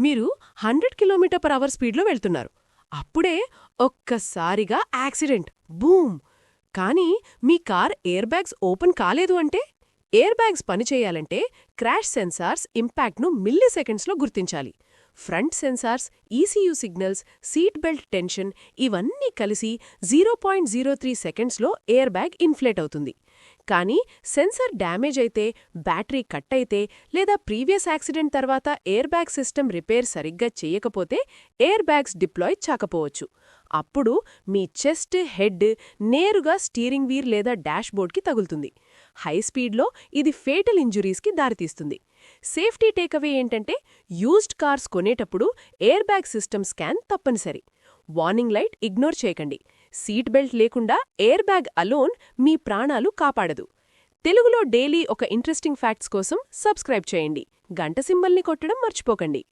మీరు 100 కిలోమీటర్/అవర్ స్పీడ్లో వెళ్తున్నారు. అప్పుడే ఒక్కసారిగా యాక్సిడెంట్, బూమ్! కానీ మీ కార్ ఎయిర్ బ్యాగ్స్ ఓపెన్ కాలేదు అంటే? ఎయిర్ బ్యాగ్స్ పనిచేయాలంటే క్రాష్ సెన్సార్స్ ఇంపాక్ట్ను మిల్లీసెకండ్స్లో గుర్తించాలి. Front sensors, ECU signals, seat belt tension ఇవన్నీ కలిసి 0.03 సెకండ్స్లో ఎయిర్ బ్యాగ్ ఇన్ఫ్లేట్ అవుతుంది. కానీ సెన్సార్ డ్యామేజ్ అయితే, బ్యాటరీ కట్ అయితే లేదా ప్రీవియస్ యాక్సిడెంట్ తర్వాత ఎయిర్ బ్యాగ్ సిస్టమ్ రిపేర్ సరిగ్గా చేయకపోతే ఎయిర్ బ్యాగ్స్ డిప్లాయ్ చాకపోవచ్చు. అప్పుడు మీ చెస్ట్, హెడ్ నేరుగా స్టీరింగ్ వీల్ లేదా డాష్బోర్డ్కి తగులుతుంది. హై స్పీడ్లో ఇది ఫేటల్ ఇంజురీస్కి దారితీస్తుంది. సేఫ్టీ టేకవే ఏంటంటే, యూజ్డ్ కార్స్ కొనేటప్పుడు ఎయిర్ బ్యాగ్ సిస్టమ్ స్కాన్ తప్పనిసరి. వార్నింగ్ లైట్ ఇగ్నోర్ చేయకండి. సీట్ బెల్ట్ లేకుండా ఎయిర్ బ్యాగ్ అలోన్ మీ ప్రాణాలు కాపాడదు. తెలుగులో డైలీ ఒక ఇంట్రెస్టింగ్ ఫ్యాక్ట్స్ కోసం సబ్స్క్రైబ్ చేయండి. గంట సింబల్ని కొట్టడం మర్చిపోకండి.